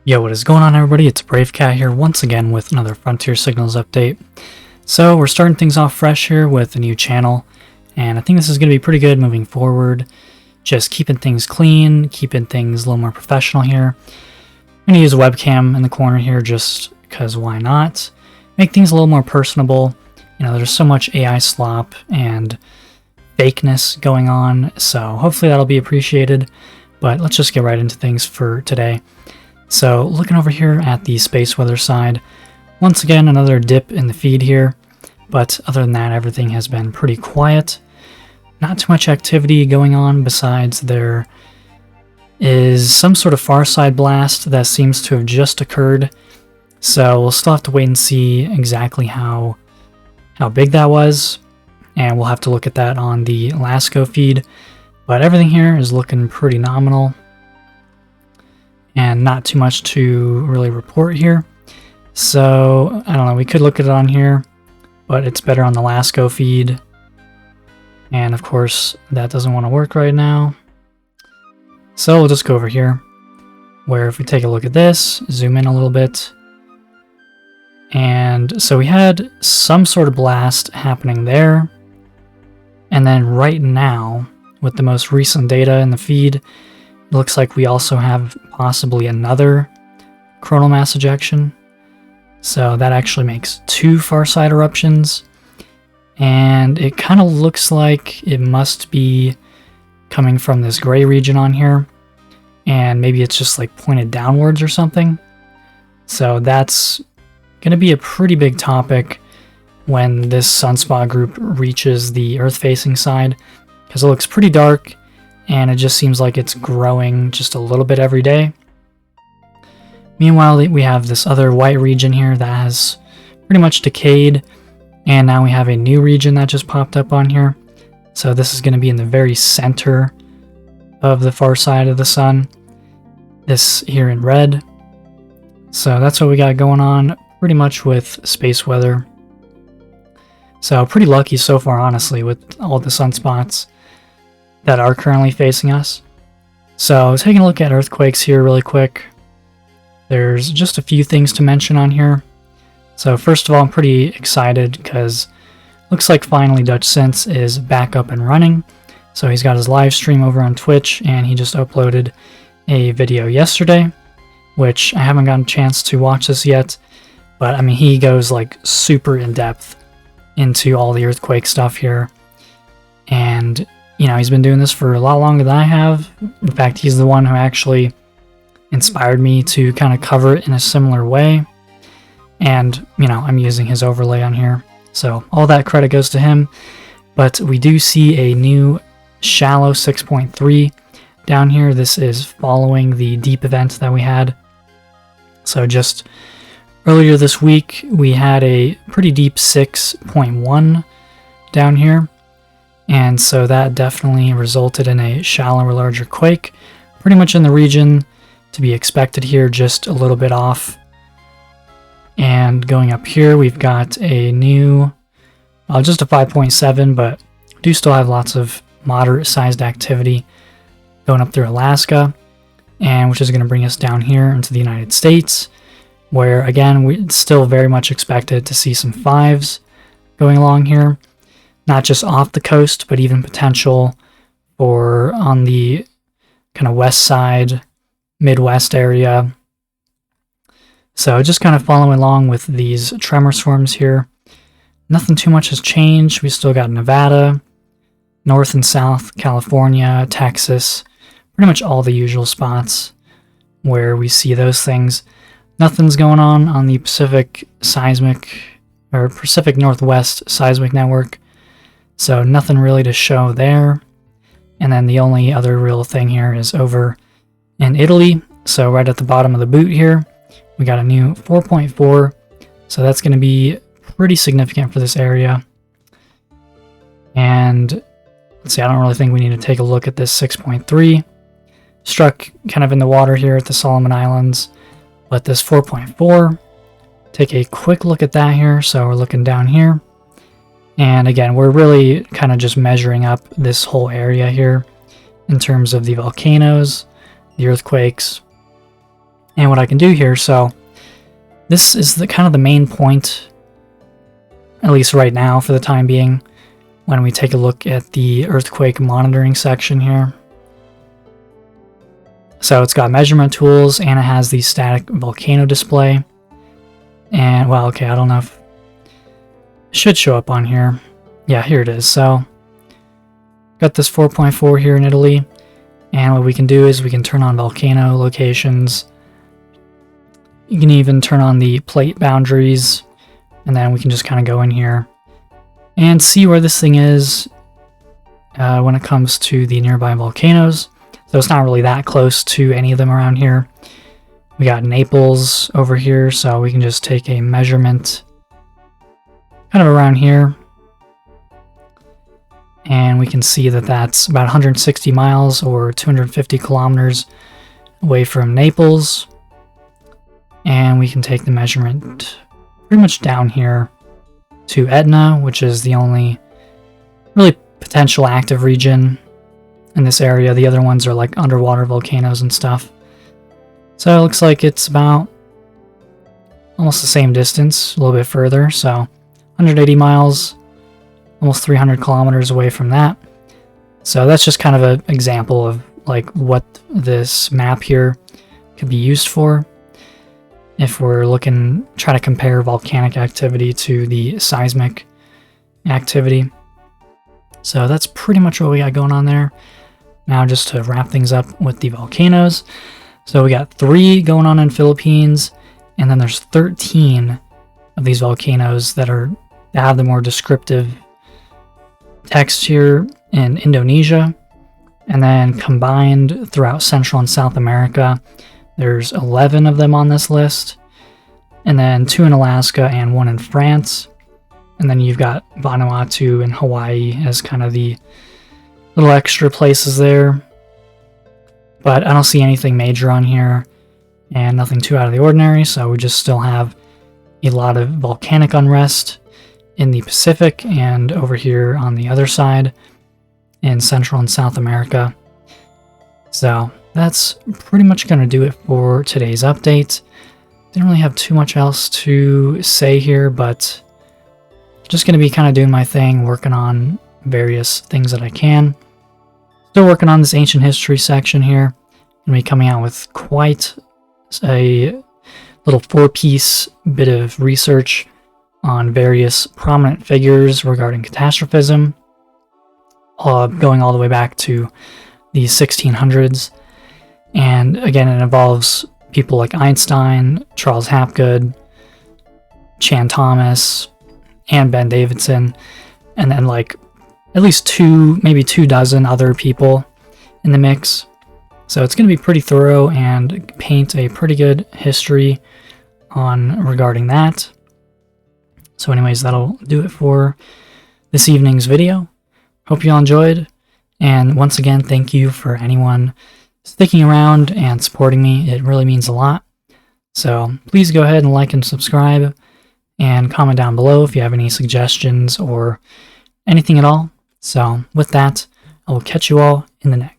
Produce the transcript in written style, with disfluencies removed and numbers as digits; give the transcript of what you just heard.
Yo, what is going on, everybody? It's Brave Cat here once again with another Frontier Signals update. So we're starting things off fresh here with a new channel, and I think this is going to be pretty good moving forward. Just keeping things clean, keeping things a little more professional here. I'm going to use a webcam in the corner here just because why not? Make things a little more personable. You know, there's so much AI slop and fakeness going on, so hopefully that'll be appreciated. But let's just get right into things for today. So looking over here at the space weather side, once again another dip in the feed here, but other than that everything has been pretty quiet. Not too much activity going on besides there is some sort of far side blast that seems to have just occurred. So we'll still have to wait and see exactly how big that was, and we'll have to look at that on the LASCO feed. But everything here is looking pretty nominal. And not too much to really report here. So, I don't know, we could look at it on here, but it's better on the LASCO feed. And of course, that doesn't want to work right now. So we'll just go over here, where if we take a look at this, zoom in a little bit. And so we had some sort of blast happening there. And then right now, with the most recent data in the feed, it looks like we also have possibly another coronal mass ejection. So that actually makes two far side eruptions. And it kind of looks like it must be coming from this gray region on here. And maybe it's just like pointed downwards or something. So that's going to be a pretty big topic when this sunspot group reaches the Earth-facing side, because it looks pretty dark. And it just seems like it's growing just a little bit every day. Meanwhile, we have this other white region here that has pretty much decayed. And now we have a new region that just popped up on here. So this is going to be in the very center of the far side of the sun. This here in red. So that's what we got going on pretty much with space weather. So pretty lucky so far, honestly, with all the sunspots that are currently facing us. So taking a look at earthquakes here really quick. There's just a few things to mention on here. So first of all, I'm pretty excited because looks like finally Dutchsinse is back up and running. So he's got his live stream over on Twitch, and he just uploaded a video yesterday, which I haven't gotten a chance to watch this yet. But I mean, he goes like super in depth into all the earthquake stuff here. And you know, he's been doing this for a lot longer than I have. In fact, he's the one who actually inspired me to kind of cover it in a similar way. And, you know, I'm using his overlay on here. So all that credit goes to him. But we do see a new shallow 6.3 down here. This is following the deep event that we had. So just earlier this week, we had a pretty deep 6.1 down here. And so that definitely resulted in a shallower, larger quake, pretty much in the region to be expected here, just a little bit off. And going up here, we've got a new, just a 5.7, but do still have lots of moderate-sized activity going up through Alaska, and which is going to bring us down here into the United States, where, again, we still very much expected to see some 5s going along here. Not just off the coast, but even potential for on the kind of west side, Midwest area. So just kind of following along with these tremor swarms here. Nothing too much has changed. We still got Nevada, North and South California, Texas, pretty much all the usual spots where we see those things. Nothing's going on the Pacific Northwest seismic network. So nothing really to show there. And then the only other real thing here is over in Italy. So right at the bottom of the boot here, we got a new 4.4. So that's going to be pretty significant for this area. And let's see, I don't really think we need to take a look at this 6.3. Struck kind of in the water here at the Solomon Islands. But this 4.4, take a quick look at that here. So we're looking down here. And again, we're really kind of just measuring up this whole area here in terms of the volcanoes, the earthquakes, And what I can do here, so this is the kind of the main point, at least right now for the time being, when we take a look at the earthquake monitoring section here. So it's got measurement tools and it has the static volcano display. And well, okay, I don't know if it should show up on here. Yeah, here it is. So got this 4.4 here in Italy. And what we can do is we can turn on volcano locations. You can even turn on the plate boundaries. And then we can just kind of go in here and see where this thing is when it comes to the nearby volcanoes. So it's not really that close to any of them around here. We got Naples over here, so we can just take a measurement kind of around here. And we can see that that's about 160 miles or 250 kilometers away from Naples. And we can take the measurement pretty much down here to Etna, which is the only really potential active region in this area. The other ones are like underwater volcanoes and stuff. So it looks like it's about almost the same distance, a little bit further. So 180 miles, almost 300 kilometers away from that. So that's just kind of an example of like what this map here could be used for. If we're looking, try to compare volcanic activity to the seismic activity. So that's pretty much what we got going on there. Now just to wrap things up with the volcanoes. So we got 3 going on in Philippines, and then there's 13 of these volcanoes that have the more descriptive text here in Indonesia. And then combined throughout Central and South America, there's 11 of them on this list. And then 2 in Alaska and 1 in France. And then you've got Vanuatu and Hawaii as kind of the little extra places there. But I don't see anything major on here and nothing too out of the ordinary, so we just still have a lot of volcanic unrest in the Pacific and over here on the other side in Central and South America. So that's pretty much going to do it for today's update. Didn't really have too much else to say here, but just going to be kind of doing my thing, working on various things that I can. Still working on this ancient history section here. Going to be coming out with quite a little 4-piece bit of research on various prominent figures regarding catastrophism, going all the way back to the 1600s. And again, it involves people like Einstein, Charles Hapgood, Chan Thomas, and Ben Davidson, and then like at least 2, maybe 2 dozen other people in the mix. So it's going to be pretty thorough and paint a pretty good history regarding that. So anyways, that'll do it for this evening's video. Hope you all enjoyed. And once again, thank you for anyone sticking around and supporting me. It really means a lot. So please go ahead and like and subscribe and comment down below if you have any suggestions or anything at all. So with that, I will catch you all in the next.